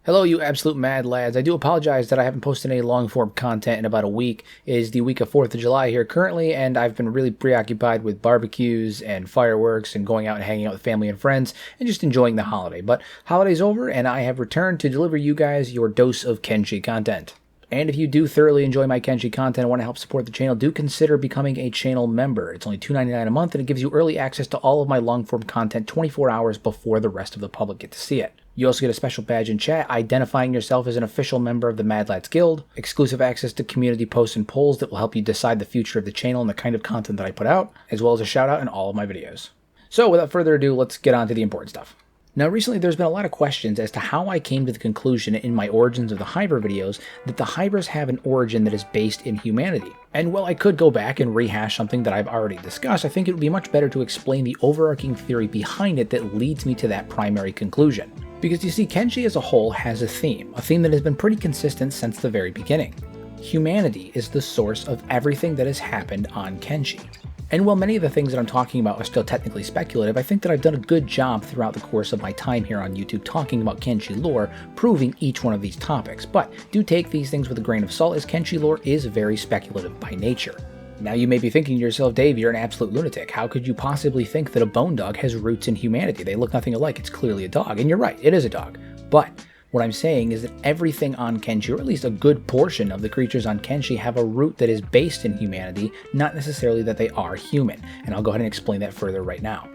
Hello, you absolute mad lads. I do apologize that I haven't posted any long-form content in about a week. It is the week of 4th of July here currently, and I've been really preoccupied with barbecues and fireworks and going out and hanging out with family and friends and just enjoying the holiday. But holiday's over, and I have returned to deliver you guys your dose of Kenshi content. And if you do thoroughly enjoy my Kenshi content and want to help support the channel, do consider becoming a channel member. It's only $2.99 a month, and it gives you early access to all of my long-form content 24 hours before the rest of the public get to see it. You also get a special badge in chat identifying yourself as an official member of the Mad Lads Guild, exclusive access to community posts and polls that will help you decide the future of the channel and the kind of content that I put out, as well as a shout out in all of my videos. So without further ado, let's get on to the important stuff. Now recently there's been a lot of questions as to how I came to the conclusion in my Origins of the Hivers videos that the Hivers have an origin that is based in humanity. And while I could go back and rehash something that I've already discussed, I think it would be much better to explain the overarching theory behind it that leads me to that primary conclusion. Because you see, Kenshi as a whole has a theme that has been pretty consistent since the very beginning. Humanity is the source of everything that has happened on Kenshi. And while many of the things that I'm talking about are still technically speculative, I think that I've done a good job throughout the course of my time here on YouTube talking about Kenshi lore, proving each one of these topics. But do take these things with a grain of salt, as Kenshi lore is very speculative by nature. Now you may be thinking to yourself, Dave, you're an absolute lunatic. How could you possibly think that a bone dog has roots in humanity? They look nothing alike. It's clearly a dog. And you're right, it is a dog. But what I'm saying is that everything on Kenshi, or at least a good portion of the creatures on Kenshi, have a root that is based in humanity, not necessarily that they are human. And I'll go ahead and explain that further right now.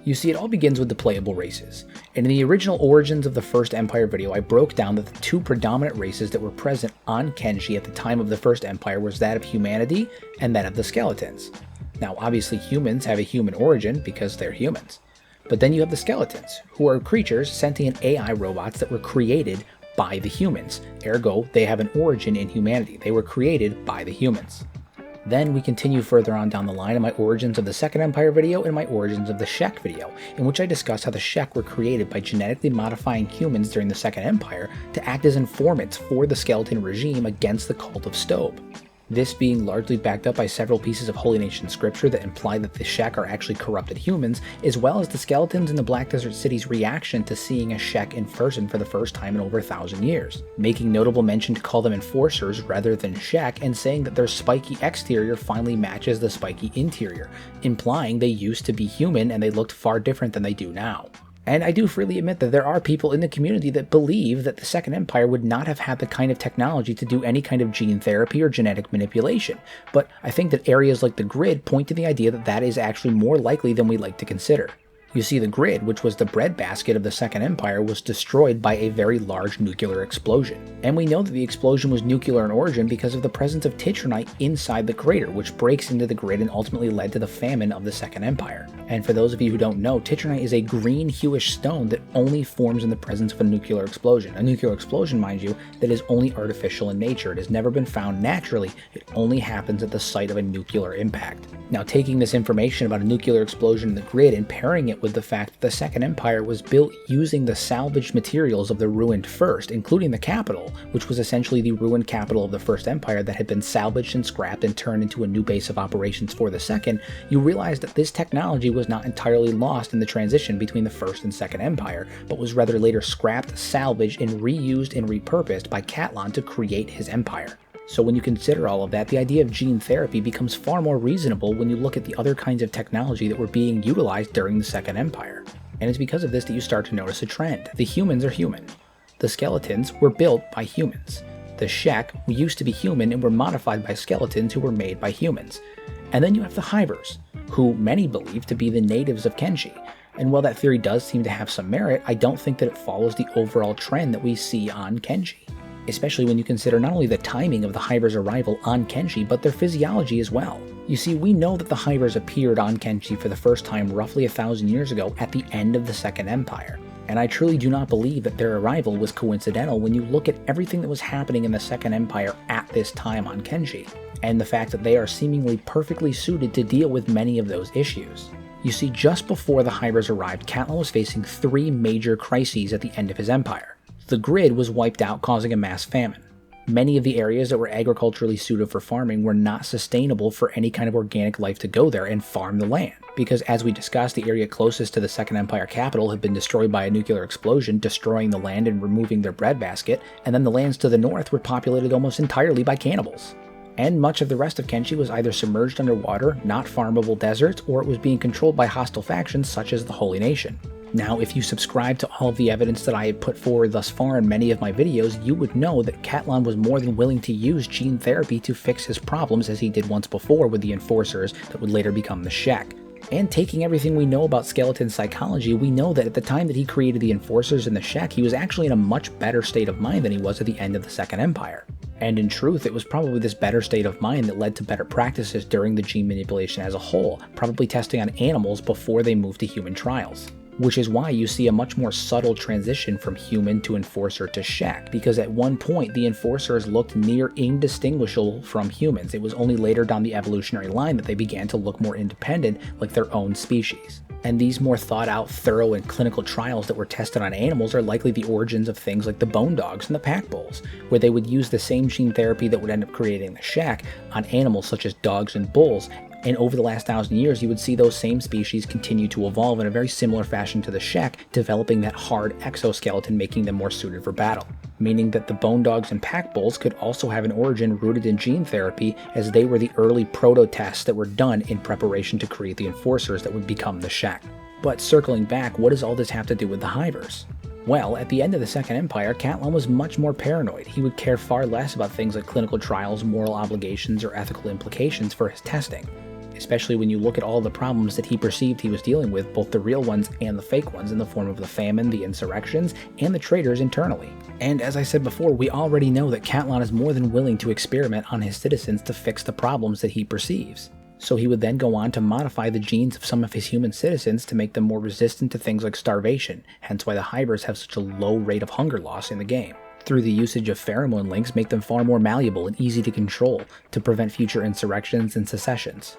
You see, it all begins with the playable races. And in the original Origins of the First Empire video, I broke down that the two predominant races that were present on Kenshi at the time of the First Empire was that of humanity and that of the skeletons. Now, obviously humans have a human origin because they're humans. But then you have the skeletons, who are creatures, sentient AI robots that were created by the humans. Ergo, they have an origin in humanity. They were created by the humans. Then we continue further on down the line in my Origins of the Second Empire video and my Origins of the Shek video, in which I discuss how the Shek were created by genetically modifying humans during the Second Empire to act as informants for the skeleton regime against the cult of Stobe. This being largely backed up by several pieces of Holy Nation scripture that imply that the Shek are actually corrupted humans, as well as the skeletons in the Black Desert City's reaction to seeing a Shek in person for the first time in over 1,000 years, making notable mention to call them enforcers rather than Shek, and saying that their spiky exterior finally matches the spiky interior, implying they used to be human and they looked far different than they do now. And I do freely admit that there are people in the community that believe that the Second Empire would not have had the kind of technology to do any kind of gene therapy or genetic manipulation, but I think that areas like the Grid point to the idea that that is actually more likely than we like to consider. You see, the Grid, which was the breadbasket of the Second Empire, was destroyed by a very large nuclear explosion. And we know that the explosion was nuclear in origin because of the presence of titronite inside the crater, which breaks into the Grid and ultimately led to the famine of the Second Empire. And for those of you who don't know, titronite is a green hueish stone that only forms in the presence of a nuclear explosion. A nuclear explosion, mind you, that is only artificial in nature. It has never been found naturally. It only happens at the site of a nuclear impact. Now, taking this information about a nuclear explosion in the Grid and pairing it with the fact that the Second Empire was built using the salvaged materials of the ruined First, including the capital, which was essentially the ruined capital of the First Empire that had been salvaged and scrapped and turned into a new base of operations for the Second, you realize that this technology was not entirely lost in the transition between the First and Second Empire, but was rather later scrapped, salvaged, and reused and repurposed by Catlan to create his empire. So when you consider all of that, the idea of gene therapy becomes far more reasonable when you look at the other kinds of technology that were being utilized during the Second Empire. And it's because of this that you start to notice a trend. The humans are human. The skeletons were built by humans. The Shek used to be human and were modified by skeletons who were made by humans. And then you have the Hivers, who many believe to be the natives of Kenshi. And while that theory does seem to have some merit, I don't think that it follows the overall trend that we see on Kenshi. Especially when you consider not only the timing of the Hivers' arrival on Kenshi, but their physiology as well. You see, we know that the Hivers appeared on Kenshi for the first time roughly 1,000 years ago at the end of the Second Empire. And I truly do not believe that their arrival was coincidental when you look at everything that was happening in the Second Empire at this time on Kenshi, and the fact that they are seemingly perfectly suited to deal with many of those issues. You see, just before the Hivers arrived, Catlan was facing 3 major crises at the end of his empire. The Grid was wiped out, causing a mass famine. Many of the areas that were agriculturally suited for farming were not sustainable for any kind of organic life to go there and farm the land. Because as we discussed, the area closest to the Second Empire capital had been destroyed by a nuclear explosion, destroying the land and removing their breadbasket, and then the lands to the north were populated almost entirely by cannibals. And much of the rest of Kenshi was either submerged underwater, not farmable deserts, or it was being controlled by hostile factions such as the Holy Nation. Now, if you subscribe to all of the evidence that I have put forward thus far in many of my videos, you would know that Catlan was more than willing to use gene therapy to fix his problems as he did once before with the Enforcers that would later become the Shek. And taking everything we know about skeleton psychology, we know that at the time that he created the Enforcers and the Shek, he was actually in a much better state of mind than he was at the end of the Second Empire. And in truth, it was probably this better state of mind that led to better practices during the gene manipulation as a whole, probably testing on animals before they moved to human trials. Which is why you see a much more subtle transition from human to Enforcer to Shek, because at one point the Enforcers looked near indistinguishable from humans. It was only later down the evolutionary line that they began to look more independent, like their own species. And these more thought out, thorough, and clinical trials that were tested on animals are likely the origins of things like the bone dogs and the pack bulls, where they would use the same gene therapy that would end up creating the Shek on animals such as dogs and bulls. And over the last 1,000 years, you would see those same species continue to evolve in a very similar fashion to the Shek, developing that hard exoskeleton, making them more suited for battle. Meaning that the bone dogs and pack bulls could also have an origin rooted in gene therapy, as they were the early proto-tests that were done in preparation to create the Enforcers that would become the Shek. But circling back, what does all this have to do with the Hivers? Well, at the end of the Second Empire, Catlan was much more paranoid. He would care far less about things like clinical trials, moral obligations, or ethical implications for his testing. Especially when you look at all the problems that he perceived he was dealing with, both the real ones and the fake ones, in the form of the famine, the insurrections, and the traitors internally. And as I said before, we already know that Catlan is more than willing to experiment on his citizens to fix the problems that he perceives. So he would then go on to modify the genes of some of his human citizens to make them more resistant to things like starvation, hence why the Hivers have such a low rate of hunger loss in the game. Through the usage of pheromone links, make them far more malleable and easy to control to prevent future insurrections and secessions.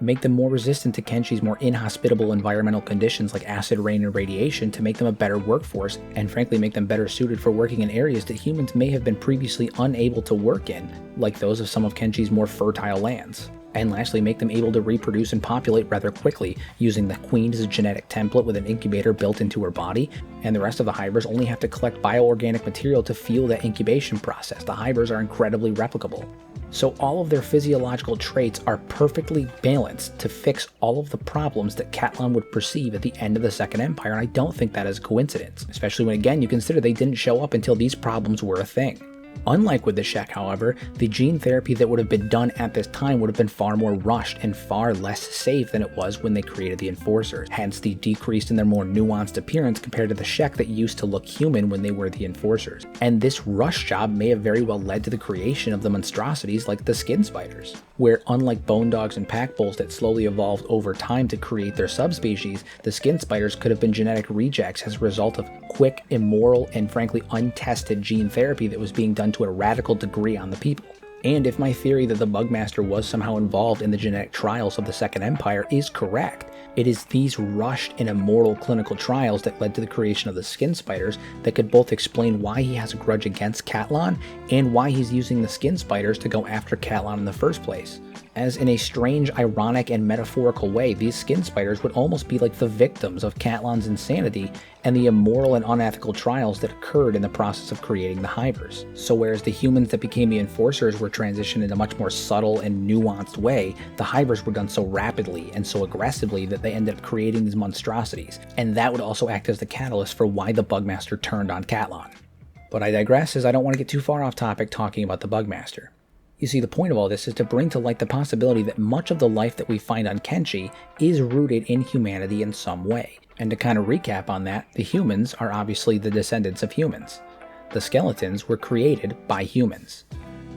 Make them more resistant to Kenshi's more inhospitable environmental conditions like acid rain and radiation to make them a better workforce, and frankly make them better suited for working in areas that humans may have been previously unable to work in, like those of some of Kenshi's more fertile lands. And lastly, make them able to reproduce and populate rather quickly, using the queen as a genetic template with an incubator built into her body, and the rest of the Hivers only have to collect bioorganic material to fuel that incubation process. The Hivers are incredibly replicable. So all of their physiological traits are perfectly balanced to fix all of the problems that Catlan would perceive at the end of the Second Empire, and I don't think that is a coincidence, especially when again you consider they didn't show up until these problems were a thing. Unlike with the Shek, however, the gene therapy that would have been done at this time would have been far more rushed and far less safe than it was when they created the Enforcers, hence the decrease in their more nuanced appearance compared to the Shek that used to look human when they were the Enforcers. And this rush job may have very well led to the creation of the monstrosities like the skin spiders, where unlike bone dogs and pack bulls that slowly evolved over time to create their subspecies, the skin spiders could have been genetic rejects as a result of quick, immoral, and frankly untested gene therapy that was being done to a radical degree on the people. And if my theory that the Bugmaster was somehow involved in the genetic trials of the Second Empire is correct, it is these rushed and immoral clinical trials that led to the creation of the skin spiders that could both explain why he has a grudge against Catlan and why he's using the skin spiders to go after Catlan in the first place. As in a strange, ironic, and metaphorical way, these skin spiders would almost be like the victims of Catlan's insanity and the immoral and unethical trials that occurred in the process of creating the Hivers. So whereas the humans that became the Enforcers were transitioned in a much more subtle and nuanced way, the Hivers were done so rapidly and so aggressively that they ended up creating these monstrosities, and that would also act as the catalyst for why the Bugmaster turned on Catlan. But I digress, as I don't want to get too far off topic talking about the Bugmaster. You see, the point of all this is to bring to light the possibility that much of the life that we find on Kenshi is rooted in humanity in some way. And to kind of recap on that, the humans are obviously the descendants of humans. The skeletons were created by humans.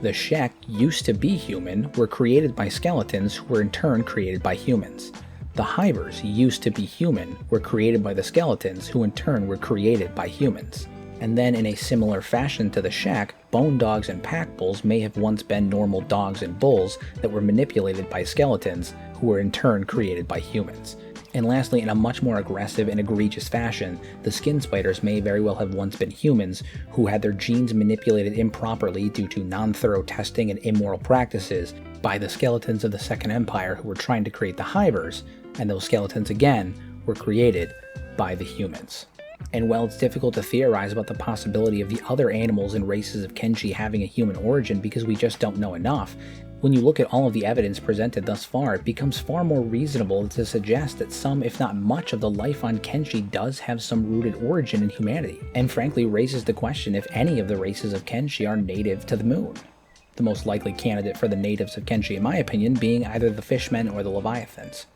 The Shek used to be human, were created by skeletons who were in turn created by humans. The Hivers used to be human, were created by the skeletons who in turn were created by humans. And then in a similar fashion to the Shek, bone dogs and pack bulls may have once been normal dogs and bulls that were manipulated by skeletons who were in turn created by humans. And lastly, in a much more aggressive and egregious fashion, the skin spiders may very well have once been humans who had their genes manipulated improperly due to non-thorough testing and immoral practices by the skeletons of the Second Empire who were trying to create the Hivers, and those skeletons again were created by the humans. And while it's difficult to theorize about the possibility of the other animals and races of Kenshi having a human origin because we just don't know enough, when you look at all of the evidence presented thus far, it becomes far more reasonable to suggest that some, if not much, of the life on Kenshi does have some rooted origin in humanity, and frankly raises the question if any of the races of Kenshi are native to the moon. The most likely candidate for the natives of Kenshi, in my opinion, being either the fishmen or the leviathans.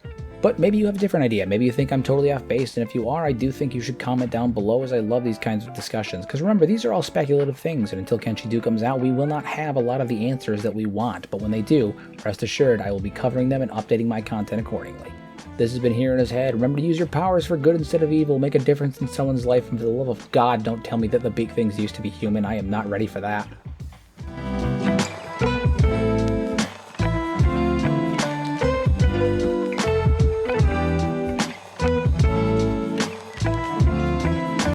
But maybe you have a different idea. Maybe you think I'm totally off base, and if you are, I do think you should comment down below, as I love these kinds of discussions. Because remember, these are all speculative things, and until Kenshi 2 comes out, we will not have a lot of the answers that we want. But when they do, rest assured, I will be covering them and updating my content accordingly. This has been Here in His Head. Remember to use your powers for good instead of evil. Make a difference in someone's life, and for the love of God, don't tell me that the big things used to be human. I am not ready for that.